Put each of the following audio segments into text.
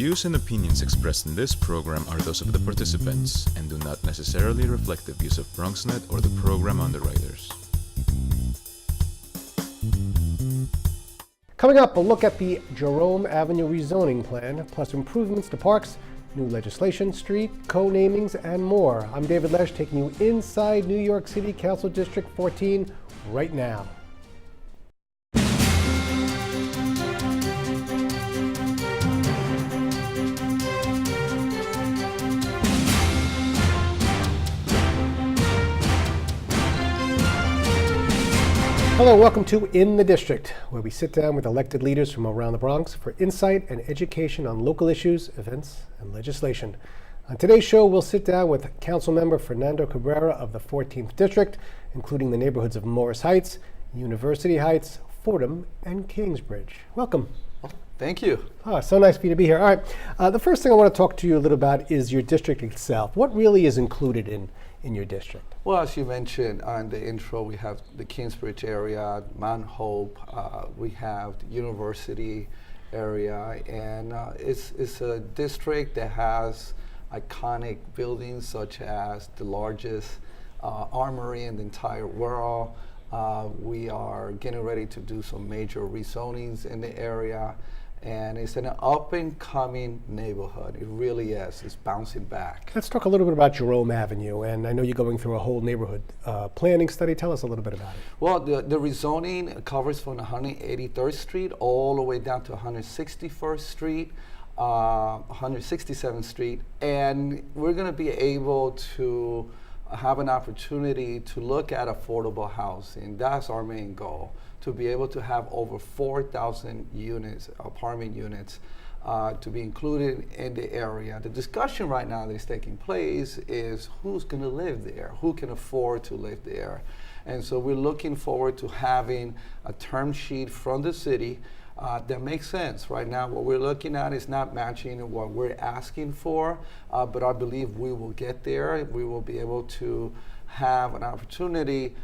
views and opinions expressed in this program are those of the participants and do not necessarily reflect the views of BronxNet or the program underwriters. Coming up, a look at the Jerome Avenue rezoning plan, plus improvements to parks, new legislation, street, co-namings, and more. I'm David Lesh, taking you inside New York City Council District 14 right now. Hello, welcome to In the District, where we sit down with elected leaders from around the Bronx for insight and education on local issues, events, and legislation. On today's show, we'll sit down with Councilmember Fernando Cabrera of the 14th District, including the neighborhoods of Morris Heights, University Heights, Fordham, and Kingsbridge. Welcome. Thank you. Oh, so nice for you to be here. All right, the first thing I want to talk to you a little about is your district itself. What really is included in your district? Well, as you mentioned on the intro, we have the Kingsbridge area, Mount Hope, we have the University area, and it's a district that has iconic buildings such as the largest armory in the entire world. We are getting ready to do some major rezonings in the area, and it's an up-and-coming neighborhood. It really is. It's bouncing back. Let's talk a little bit about Jerome Avenue, and I know you're going through a whole neighborhood planning study. Tell us a little bit about it. Well, the rezoning covers from 183rd Street all the way down to 161st Street, 167th Street, and we're going to be able to have an opportunity to look at affordable housing. That's our main goal, to be able to have over 4,000 units, apartment units, to be included in the area. The discussion right now that is taking place is who's going to live there, who can afford to live there. And so we're looking forward to having a term sheet from the city that makes sense. Right now, what we're looking at is not matching what we're asking for, but I believe we will get there. We will be able to have an opportunity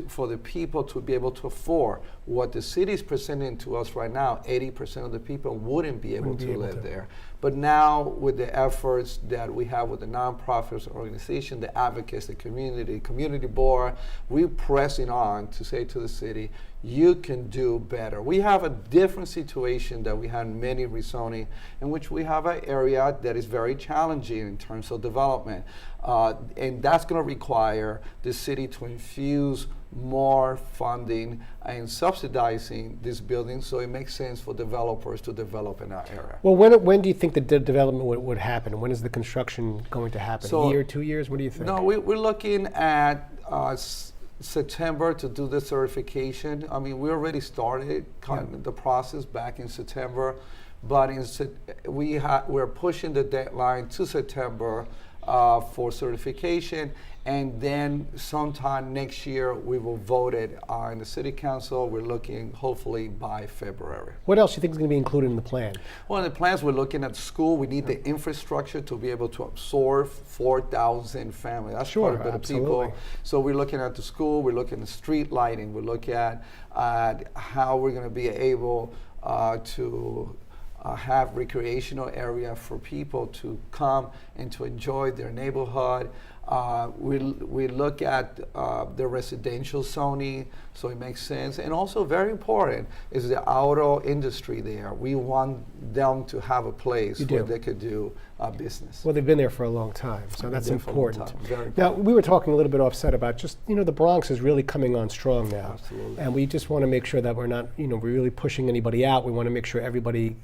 for the people to be able to afford what the city is presenting to us right now. 80% of the people wouldn't be able to live there. But now, with the efforts that we have with the nonprofits organization, the advocates, the community board, we're pressing on to say to the city, you can do better. We have a different situation that we had in many rezoning, in which we have an area that is very challenging in terms of development. And that's going to require the city to infuse more funding and subsidizing these buildings, so it makes sense for developers to develop in that area. Well, when do you think the development would happen? When is the construction going to happen? A year, 2 years? What do you think? No, we're looking at September to do the certification. I mean, we already started the process back in September, but we're pushing the deadline to September for certification, and then sometime next year we will vote it in the city council. We're looking hopefully by February. What else do you think is going to be included in the plan? Well, in the plans, we're looking at school. We need the infrastructure to be able to absorb 4,000 families. That's quite a bit of people. So we're looking at the school. We're looking at street lighting. We're looking at how we're going to be able to have recreational area for people to come and to enjoy their neighborhood. We look at the residential zoning, so it makes sense. And also very important is the auto industry there. We want them to have a place where they could do business. Well, they've been there for a long time, so that's important. Very important. Now, we were talking a little bit offset about just, the Bronx is really coming on strong now. Absolutely. And we just want to make sure that we're not, we're really pushing anybody out. We want to make sure everybody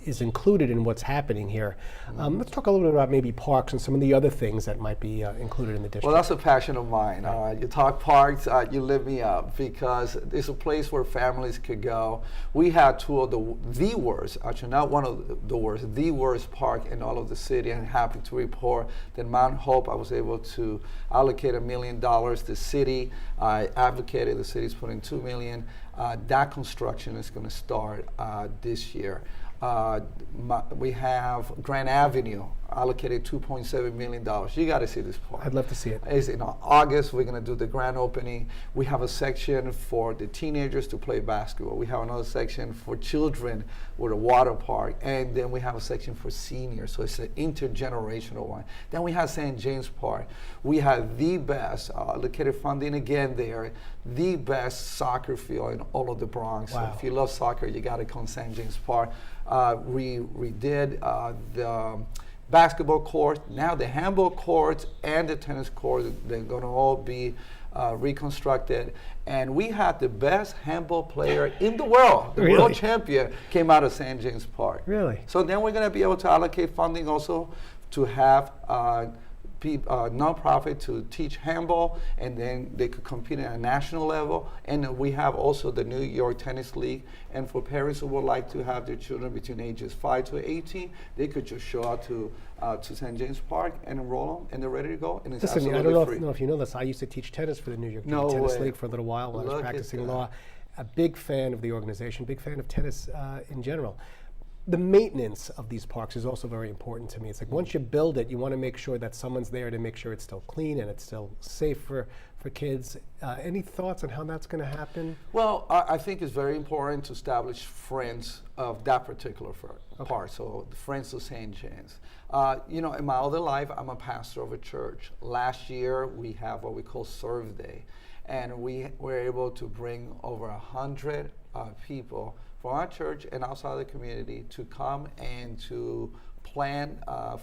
is included in what's happening here. Let's talk a little bit about maybe parks and some of the other things that might be included in the district. Well, that's a passion of mine. You talk parks, you lift me up, because it's a place where families could go. We had two of the worst, actually not one of the worst, the worst park in all of the city, and happy to report that Mount Hope, I was able to allocate $1 million. The city advocated, the city's putting $2 million. That construction is going to start this year. We have Grand Avenue allocated $2.7 million. You got to see this park. I'd love to see it. It's in August, we're going to do the grand opening. We have a section for the teenagers to play basketball. We have another section for children with a water park. And then we have a section for seniors. So it's an intergenerational one. Then we have St. James Park. We have the best, allocated funding again there, the best soccer field in all of the Bronx. Wow. So if you love soccer, you got to come to St. James Park. We redid the basketball court, now the handball courts and the tennis court, they're going to all be reconstructed. And we had the best handball player in the world, the Really? world champion, came out of St. James Park. Really? So then we're going to be able to allocate funding also to have nonprofit to teach handball, and then they could compete at a national level. And we have also the New York Tennis League. And for parents who would like to have their children between ages 5 to 18, they could just show out to St. James Park and enroll them, and they're ready to go. And it's Listen, I absolutely don't free. know if you know this. I used to teach tennis for the New York No Tennis way. League for a little while when I was Look at practicing that. law. A big fan of the organization, big fan of tennis in general. The maintenance of these parks is also very important to me. It's like once you build it, you want to make sure that someone's there to make sure it's still clean and it's still safe for kids. Any thoughts on how that's going to happen? Well, I think it's very important to establish friends of that particular part, so the Friends of St. James. You know, in my other life, I'm a pastor of a church. Last year, we have what we call Serve Day, and we were able to bring over 100 people from our church and outside the community to come and to plant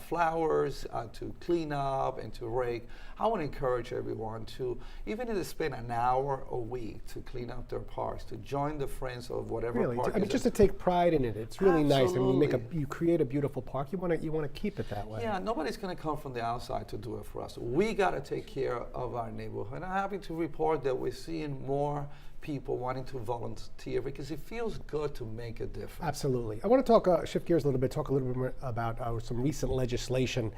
flowers, to clean up and to rake. I want to encourage everyone to, even if they spend an hour a week to clean up their parks, to join the friends of whatever Really, park. I mean, just to take pride in it. It's really nice. I mean, Absolutely. you create a beautiful park. You want to keep it that way. Yeah, nobody's going to come from the outside to do it for us. We got to take care of our neighborhood. I'm happy to report that we're seeing more people wanting to volunteer because it feels good to make a difference. Absolutely. I want to talk, shift gears a little bit, talk a little bit more about some recent legislation.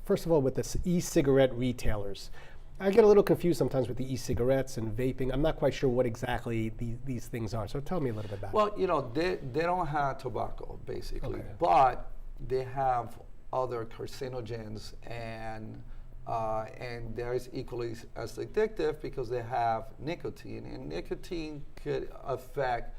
First of all, with the e-cigarette retailers. I get a little confused sometimes with the e-cigarettes and vaping. I'm not quite sure what exactly these things are. So tell me a little bit about it. Well, you know, they don't have tobacco, basically, Okay. but they have other carcinogens and they're equally as addictive because they have nicotine, and nicotine could affect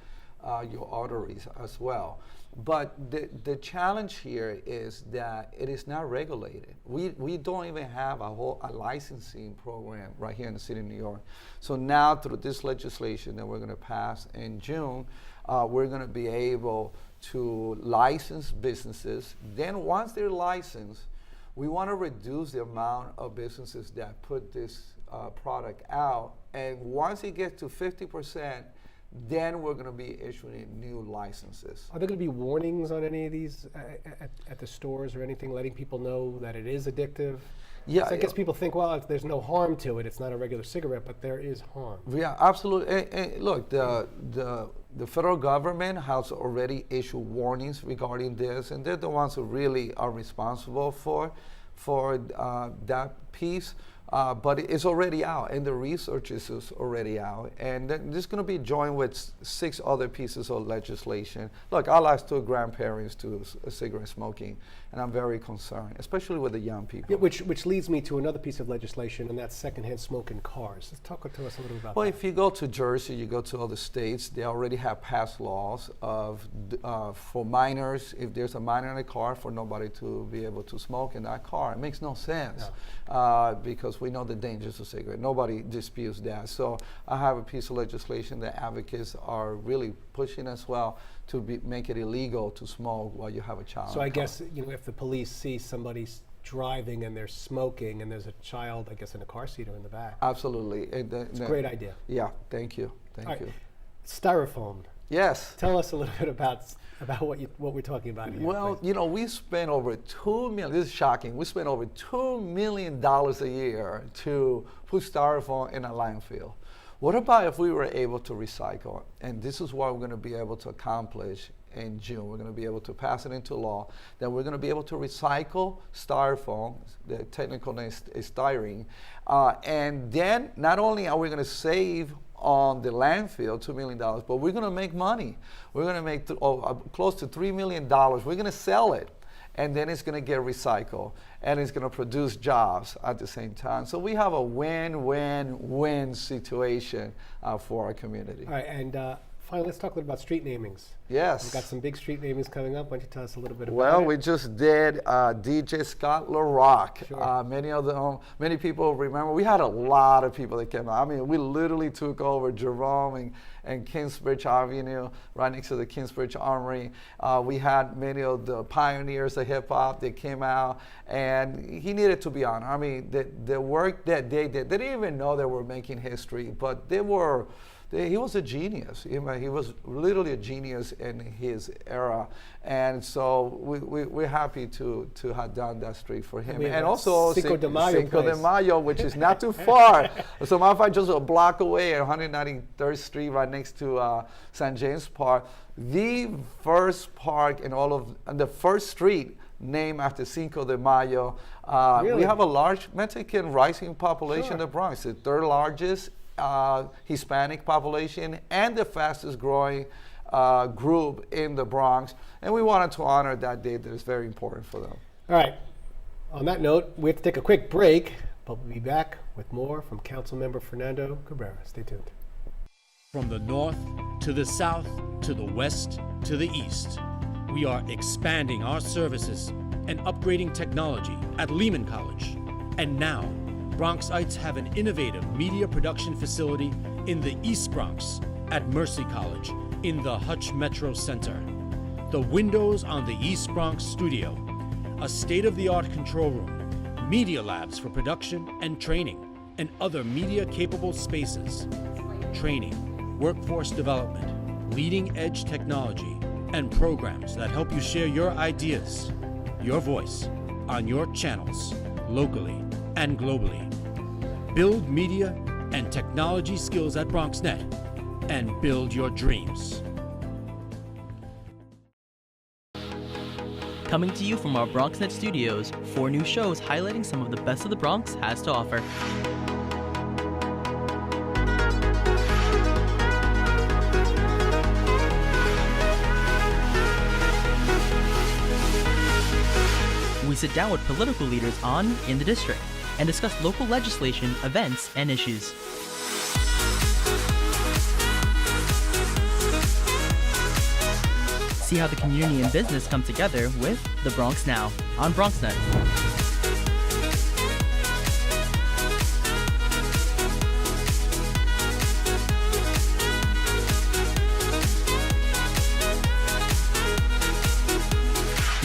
your arteries as well. But the challenge here is that it is not regulated. We don't even have a licensing program right here in the city of New York. So now through this legislation that we're going to pass in June, we're going to be able to license businesses. Then once they're licensed, we want to reduce the amount of businesses that put this product out. And once it gets to 50%, then we're going to be issuing new licenses. Are there going to be warnings on any of these at the stores or anything, letting people know that it is addictive? Yeah, 'Cause I guess people think, well, there's no harm to it. It's not a regular cigarette, but there is harm. Yeah, absolutely. And look, the federal government has already issued warnings regarding this, and they're the ones who really are responsible for that piece. But it's already out, and the research is already out. And then this is going to be joined with 6 other pieces of legislation. Look, I lost 2 grandparents to cigarette smoking, and I'm very concerned, especially with the young people. Yeah, which leads me to another piece of legislation, and that's secondhand smoke in cars. Let's talk to us a little bit about Well, that. if you go to Jersey, you go to other states, they already have passed laws of for minors, if there's a minor in a car, for nobody to be able to smoke in that car. It makes no sense because we know the dangers of cigarette. Nobody disputes that. So I have a piece of legislation that advocates are really pushing as well to make it illegal to smoke while you have a child. So I guess, if the police see somebody driving and they're smoking and there's a child, I guess, in a car seat or in the back. Absolutely. It's a great idea. Yeah, thank you. All Thank right. you. Styrofoam. Yes. Tell us a little bit about what we're talking about here. Well, please. we spend over $2 million. This is shocking. We spend over $2 million a year to put styrofoam in a landfill. What about if we were able to recycle? And this is what we're going to be able to accomplish in June. We're going to be able to pass it into law that we're going to be able to recycle styrofoam. The technical name is styrene. And then not only are we going to save on the landfill $2 million, but we're going to make money. We're going to make close to $3 million. We're going to sell it. and then it's going to get recycled, and it's going to produce jobs at the same time. So we have a win-win-win situation for our community. All right, and finally, let's talk a little about street namings. Yes. We've got some big street namings coming up. Why don't you tell us a little bit about Well, it? we just did DJ Scott LaRock. Sure. Many people remember. We had a lot of people that came out. I mean, we literally took over Jerome and Kingsbridge Avenue, right next to the Kingsbridge Armory. We had many of the pioneers of hip hop that came out, and he needed to be honored. I mean, the work that they did, they didn't even know they were making history, but he was a genius. He was literally a genius in his era, and so we're happy to have done that street for him. We have And a also Cinco de Mayo Cinco de place. Mayo, which is not too far. As a matter of fact, just a block away at 193rd Street, right next to St. James Park. The first park and the first street named after Cinco de Mayo. Really? We have a large Mexican rising population in Sure. the Bronx, the third largest Hispanic population and the fastest growing group in the Bronx. And we wanted to honor that day that is very important for them. All right. On that note, we have to take a quick break, but we'll be back with more from Councilmember Fernando Cabrera. Stay tuned. From the north to the south to the west to the east, we are expanding our services and upgrading technology at Lehman College. And now, Bronxites have an innovative media production facility in the East Bronx at Mercy College in the Hutch Metro Center. The windows on the East Bronx studio, a state-of-the-art control room, media labs for production and training, and other media-capable spaces. Training, workforce development, leading-edge technology, and programs that help you share your ideas, your voice, on your channels, locally and globally. Build media and technology skills at BronxNet and build your dreams. Coming to you from our BronxNet studios, 4 new shows highlighting some of the best of the Bronx has to offer. We sit down with political leaders on In the District and discuss local legislation, events, and issues. See how the community and business come together with The Bronx Now on BronxNet.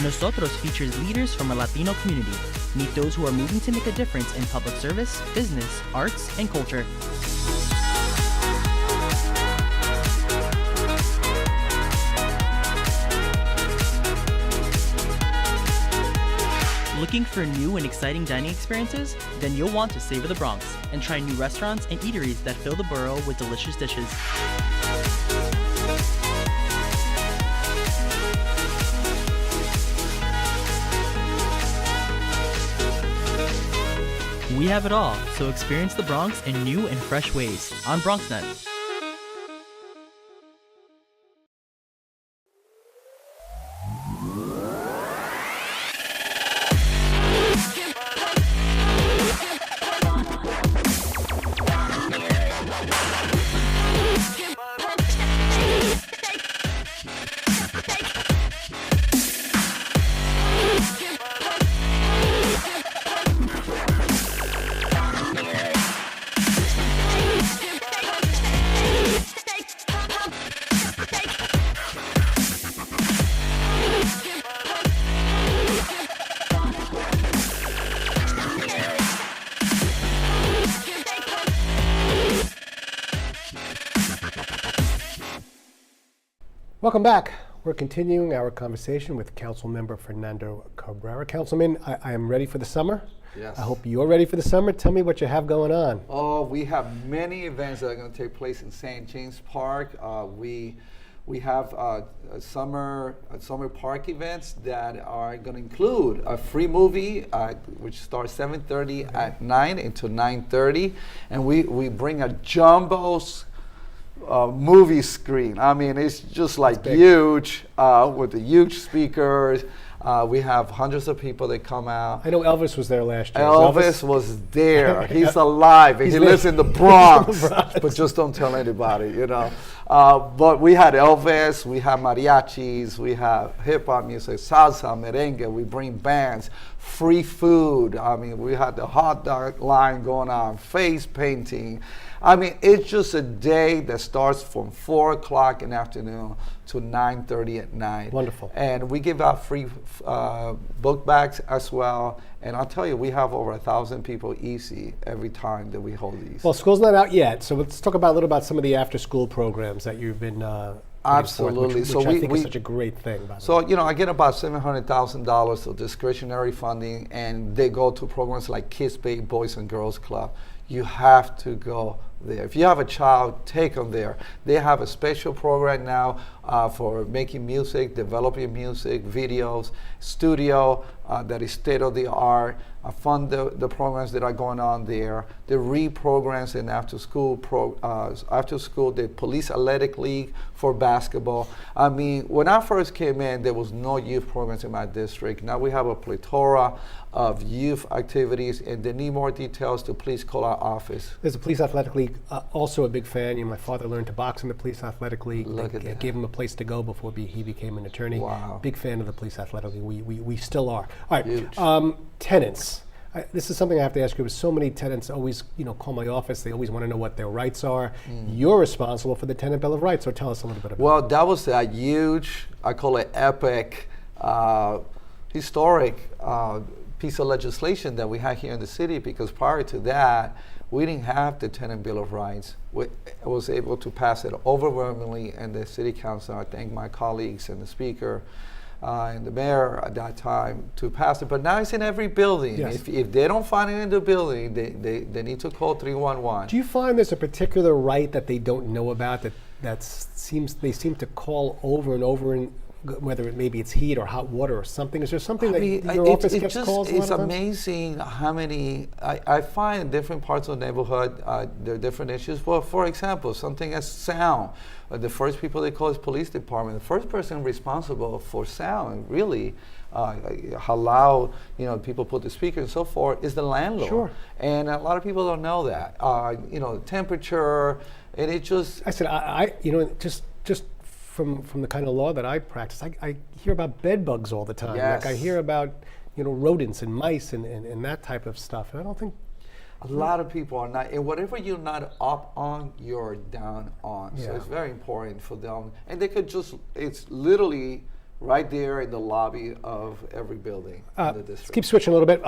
Nosotros features leaders from our Latino community. Meet those who are moving to make a difference in public service, business, arts, and culture. Looking for new and exciting dining experiences? Then you'll want to savor the Bronx and try new restaurants and eateries that fill the borough with delicious dishes. We have it all, so experience the Bronx in new and fresh ways on BronxNet. Welcome back. We're continuing our conversation with Councilmember Fernando Cabrera. Councilman, I am ready for the summer. Yes. I hope you're ready for the summer. Tell me what you have going on. Oh, we have many events that are going to take place in St. James Park. We have summer park events that are going to include a free movie, which starts 7:30 at night until 9:30, and we bring a jumbo movie screen. I mean, it's just like huge with the huge speakers. We have hundreds of people that come out. I know Elvis was there last year. Elvis was there. He's alive, and he lives in the Bronx. But just don't tell anybody, you know. But we had Elvis, we have mariachis, we have hip hop music, salsa, merengue. We bring bands, free food. I mean, we had the hot dog line going on, face painting. I mean, it's just a day that starts from 4 o'clock in the afternoon to 9:30 at night. Wonderful. And we give out free book bags as well. And I'll tell you, we have over 1,000 people easy every time that we hold these. Well, school's not out yet, so let's talk a little about some of the after-school programs that you've been Absolutely. Which So I think is such a great thing. By the way. So, you know, I get about $700,000 of discretionary funding, and they go to programs like Kids Bay Boys and Girls Club. You have to go there. If you have a child, take them there. They have a special program now for making music, developing music, videos, studio that is state of the art. Fund the programs that are going on there. The programs in after school, the Police Athletic League for basketball. I mean, when I first came in, there was no youth programs in my district. Now we have a plethora of youth activities, and they need more details to please call our office. There's a Police Athletic League, also a big fan. You know, my father learned to box in the Police Athletic League. Look at that. Gave him a place to go before he became an attorney. Wow. Big fan of the Police Athletic League. We still are. All right, Huge. Tenants. This is something I have to ask you. So many tenants always, call my office. They always want to know what their rights are. You're responsible for the Tenant Bill of Rights, so tell us a little bit about it. Well, that was a huge, I call it epic, historic piece of legislation that we had here in the city, because prior to that, we didn't have the Tenant Bill of Rights. I was able to pass it overwhelmingly in the City Council. I thank my colleagues and the Speaker and the mayor at that time to pass it. But now it's in every building. Yes. If they don't find it in the building, they need to call 311. Do you find there's a particular right that they don't know about that they seem to call over and over, and whether maybe it's heat or hot water or something? Is there something that your office gets calls a lot It's of times? amazing how many, I find in different parts of the neighborhood, there are different issues. Well, for example, something as sound. The first people they call is police department. The first person responsible for sound, really, how loud people put the speaker and so forth, is the landlord. Sure. And a lot of people don't know that. Temperature, and it just. I said, just from the kind of law that I practice, I hear about bed bugs all the time. Yes. Like I hear about, rodents and mice and that type of stuff. And I don't think. A lot of people are not, and whatever you're not up on, you're down on. Yeah. So it's very important for them. And they could it's literally right there in the lobby of every building in the Let's district. keep switching a little bit.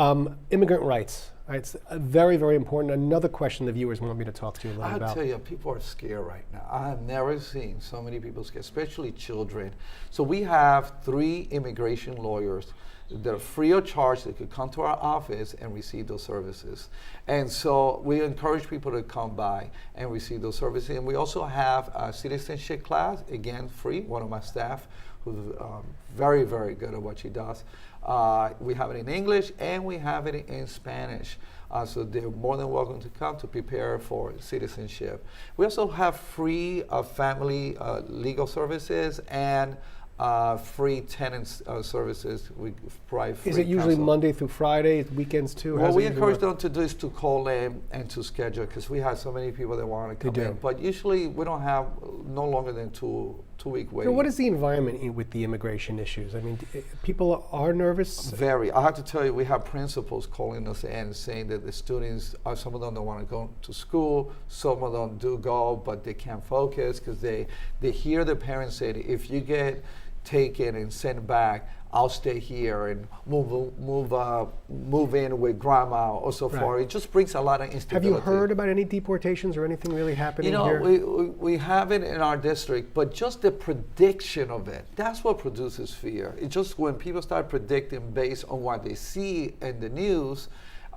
Immigrant rights. All right, it's very, very important. Another question the viewers want me to talk to you a little I'll about. tell you, people are scared right now. I have never seen so many people scared, especially children. So we have 3 immigration lawyers that are free of charge. They could come to our office and receive those services. And so we encourage people to come by and receive those services. And we also have a citizenship class, again, free. One of my staff who's very, very good at what she does. We have it in English and we have it in Spanish. So they're more than welcome to come to prepare for citizenship. We also have free family legal services and free tenants services. We provide free Is it usually counsel. Monday through Friday, weekends too? What How's it we usually encourage work? them to do is to call in and to schedule, because we have so many people that want to come do. in. But usually we don't have no longer than two-week wait. So what is the environment with the immigration issues? I mean, people are nervous. Very. I have to tell you, we have principals calling us in saying that the students, some of them don't want to go to school, some of them do go, but they can't focus because they hear their parents say, if you get taken and sent back, I'll stay here and move in with grandma or so forth. It just brings a lot of instability. Have you heard about any deportations or anything really happening here? We have it in our district, but just the prediction of it, that's what produces fear. It's just when people start predicting based on what they see in the news,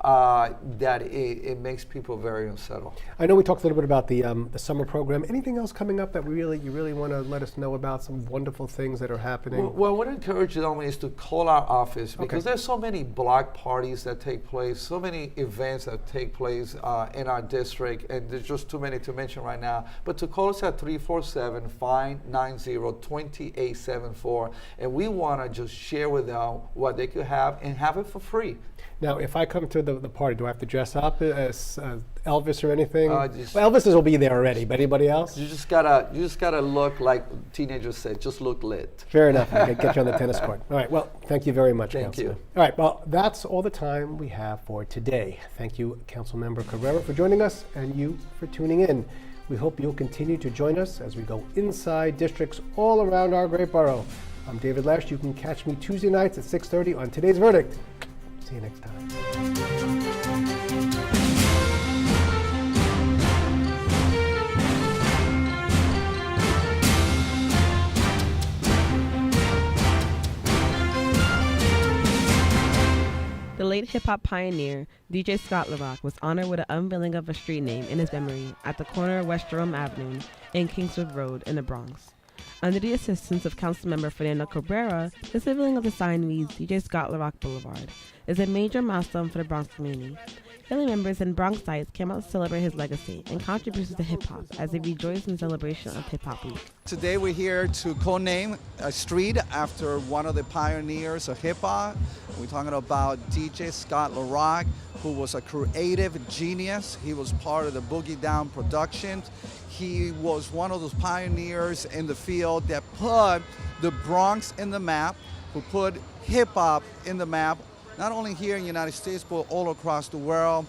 that it makes people very unsettled. I know we talked a little bit about the summer program. Anything else coming up that you really want to let us know about? Some wonderful things that are happening. Well, what I encourage you is to call our office, because there's so many block parties that take place, so many events that take place in our district, and there's just too many to mention right now. But to call us at 347-590-2874, and we want to just share with them what they could have and have it for free. Now, if I come to the party, do I have to dress up as Elvis or anything? Well, Elvis will be there already, but anybody else? You just gotta look like teenagers said. Just look lit. Fair enough. I can get you on the tennis court. All right. Well, thank you very much, Thank Councilman. you. All right. Well, that's all the time we have for today. Thank you, Councilmember Cabrera, for joining us, and you for tuning in. We hope you'll continue to join us as we go inside districts all around our great borough. I'm David Lesh. You can catch me Tuesday nights at 6:30 on Today's Verdict. See you next time. The late hip-hop pioneer, DJ Scott LaRock, was honored with an unveiling of a street name in his memory at the corner of West Jerome Avenue and Kingswood Road in the Bronx. Under the assistance of Councilmember Fernando Cabrera, the unveiling of the sign reads DJ Scott LaRock Boulevard is a major milestone for the Bronx community. Family members and Bronxites came out to celebrate his legacy and contributions to hip-hop as they rejoice in celebration of Hip Hop Week. Today we're here to co-name a street after one of the pioneers of hip-hop. We're talking about DJ Scott LaRock, who was a creative genius. He was part of the Boogie Down Productions. He was one of those pioneers in the field that put the Bronx in the map, who put hip-hop in the map, not only here in the United States, but all across the world.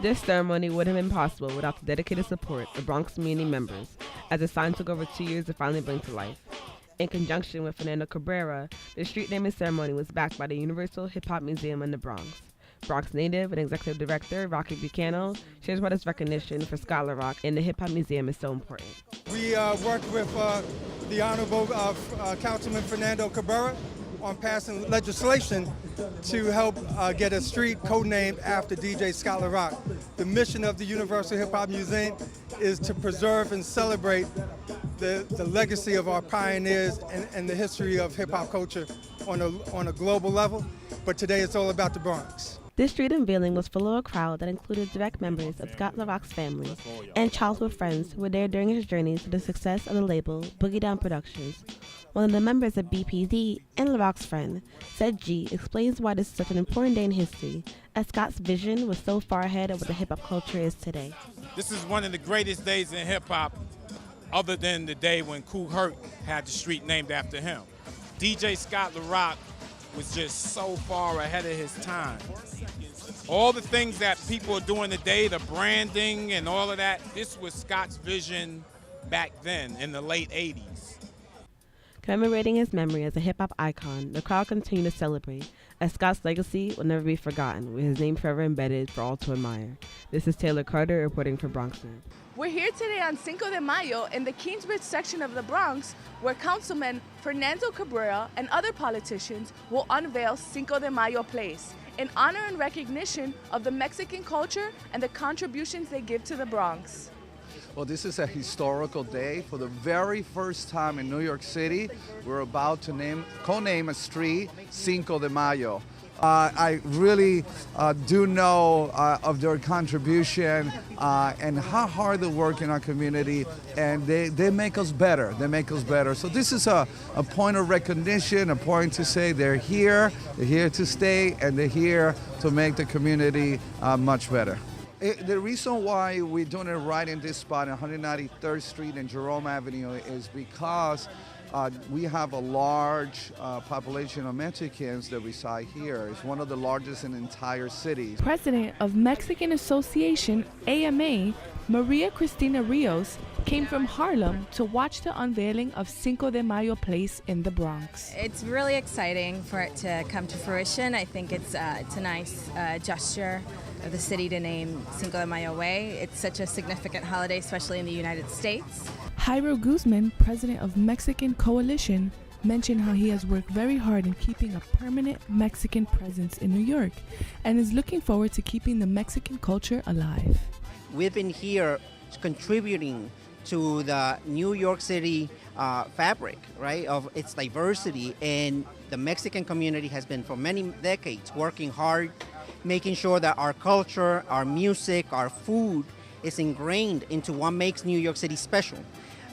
This ceremony wouldn't have been possible without the dedicated support of Bronx community members, as the sign took over 2 years to finally bring to life. In conjunction with Fernando Cabrera, the street naming ceremony was backed by the Universal Hip Hop Museum in the Bronx. Bronx native and executive director Rocky Buchanan shares why this recognition for Scott LaRock in the Hip Hop Museum is so important. We worked with the Honorable Councilman Fernando Cabrera on passing legislation to help get a street codenamed after DJ Scott LaRock. The mission of the Universal Hip Hop Museum is to preserve and celebrate the legacy of our pioneers and the history of hip hop culture on a global level. But today it's all about the Bronx. This street unveiling was full of a crowd that included direct members of Scott LaRock's family and childhood friends who were there during his journey to the success of the label Boogie Down Productions. One of the members of BPD and LaRock's friend, said G, explains why this is such an important day in history, as Scott's vision was so far ahead of what the hip-hop culture is today. This is one of the greatest days in hip-hop, other than the day when Kool Herc had the street named after him. DJ Scott LaRock was just so far ahead of his time. All the things that people are doing today, the branding and all of that, this was Scott's vision back then in the late 80s. Commemorating his memory as a hip-hop icon, the crowd continued to celebrate, as Scott's legacy will never be forgotten, with his name forever embedded for all to admire. This is Taylor Carter reporting for BronxNet. We're here today on Cinco de Mayo in the Kingsbridge section of the Bronx, where Councilman Fernando Cabrera and other politicians will unveil Cinco de Mayo Place, in honor and recognition of the Mexican culture and the contributions they give to the Bronx. Well, this is a historical day. For the very first time in New York City, we're about to co-name a street Cinco de Mayo. I really do know of their contribution and how hard they work in our community, and they make us better. They make us better. So this is a point of recognition, a point to say they're here to stay, and they're here to make the community much better. The reason why we're doing it right in this spot, 193rd Street and Jerome Avenue, is because we have a large population of Mexicans that reside here. It's one of the largest in the entire city. President of Mexican Association, AMA, Maria Cristina Rios, came from Harlem to watch the unveiling of Cinco de Mayo Place in the Bronx. It's really exciting for it to come to fruition. I think it's a nice gesture of the city to name Cinco de Mayo Way. It's such a significant holiday, especially in the United States. Jairo Guzman, president of Mexican Coalition, mentioned how he has worked very hard in keeping a permanent Mexican presence in New York and is looking forward to keeping the Mexican culture alive. We've been here contributing to the New York City fabric, right, of its diversity, and the Mexican community has been for many decades working hard, making sure that our culture, our music, our food is ingrained into what makes New York City special.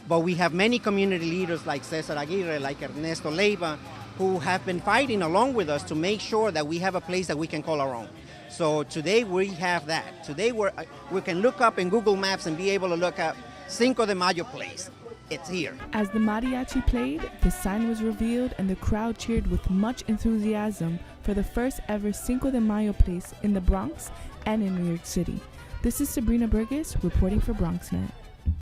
But we have many community leaders like Cesar Aguirre, like Ernesto Leiva, who have been fighting along with us to make sure that we have a place that we can call our own. So today we have that. Today we can look up in Google Maps and be able to look at Cinco de Mayo Place. It's here. As the mariachi played, the sign was revealed and the crowd cheered with much enthusiasm for the first ever Cinco de Mayo place in the Bronx and in New York City. This is Sabrina Burgess reporting for BronxNet.